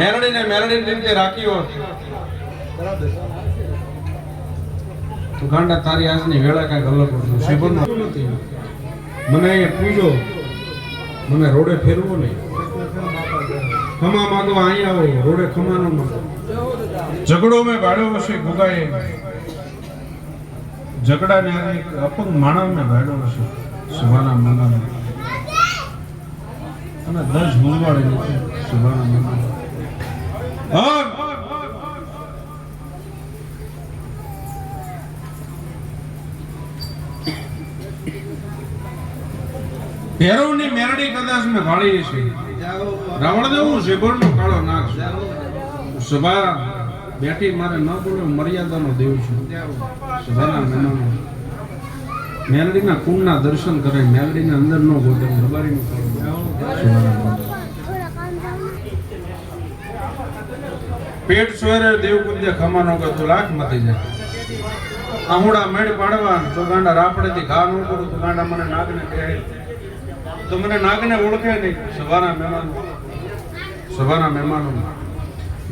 મેલડી રીતે રાખી હોત તો ગાંડા તારી આજની વેળા કઈક અલગ હતું. શેબન નથી મને અહીંયા પૂજો, મને રોડે ફેરવો નહીં. ખમા માંગવા અહીંયા આવો, રોડે ખમા ન માંગો. ઝઘડો મેં ભાડ્યો હશે ગુગાએ, ઝઘડા ને અપંગ માણસ ને ભાડ્યો હશે સુભાના મનાને, અને 10 ગુંગવાડે નથી સુભાના મનાને. હા ભેરવની મેરડી કદાચ મેં ભાળી છે. રાવણ દેવું શેબરનો કાળો નાગ સભા બેઠી મારે ન બોલે મર્યાદાનો દેવ છું. સભાના મહેમાનો મેલડીના કુંડના દર્શન કરે, મેલડીના અંદર નો ગોતે રબારીનો પેટ સોરે દેવ કુંદે ખમાનો ગતો લાખ મતી જાય. આહુડા મેળ પાડવા તો ગાંડા રાપડેથી ઘા ન કરું તો ગાંડા મને નાગને કહે તો મને નાગને ઓળખે નહીં. સભાના મહેમાનો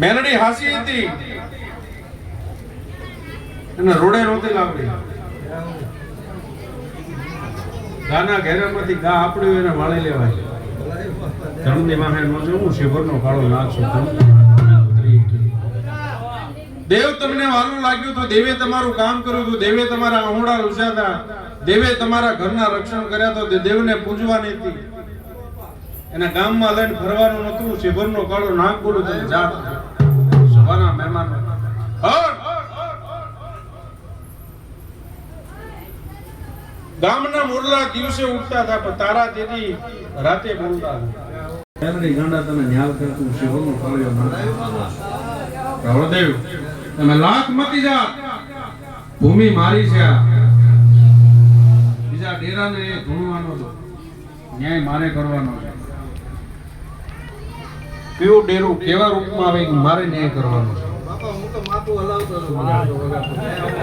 મેલડી હાસી હતી અને રોડે રોતી લાવડી. ગાના ઘેરામાંથી ગા આપડ્યું એને વાળી લેવાય. ધર્મની માહે નો જોવું શેભરનો કાળો નાગ છું. દેવ તમને વાલું લાગ્યું તો દેવે તમારું કામ કર્યું હતું, દેવે તમારા આહોડા રૂસ્યા, દેવે તમારા ઘરના રક્ષણ કર્યા તો દેવને પૂજવાની હતી. એના ગામમાં લઈને ફરવાનું નતું. શેભરનો કાળો નાગ બોલું તમે જાત સભાના મહેમાનો ગામના મોરલા દિવસે ઉઠતા હતા પણ તારા તેથી રાતે બોલતા. મેલડી ગાંડા તને ન્યાલ કરતું શેભરનો કાળો નાગ. રાવળદેવ તમે લાખ મતી જા, ભૂમિ મારી છે. બીજા ડેરાને ધૂણવાનો તો ન્યાય મારે કરવાનો છે. કયું ડેરું કેવા રૂપમાં આવે મારે ન્યાય કરવાનો છે.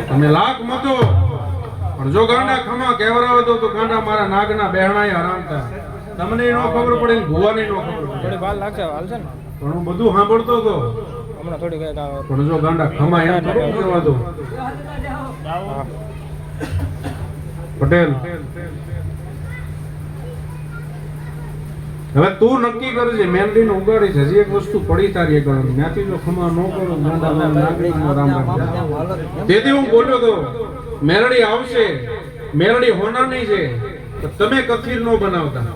તમે લાખ મતો પણ જો ગાંડા ખમા કેવરાવે તો ગાંડા મારા નાગના બહેણાએ આરામ થાય. તમને નો ખબર પડે, ભુવાની નો ખબર પડે. થોડી વાર લાગશે, હાલશે ને. ઘણું બધું સાંભળતો હતો હમણાં થોડી કઈ પણ જો ગાંડા ખમા એમ થોડું કરવા દો. પટેલ હવે તું નક્કી કરજે, મેલડીને ઉગાડી છે. હજી એક વસ્તુ પડી તારી આગળ, ત્યાંથી જો ખમા ન કરો ગાંડા નાગરિકનો રામ રામ. તેથી હું બોલ્યો તો મેલડી આવશે, મેલડી હોનારની છે, તમે કથીર ન બનાવતા.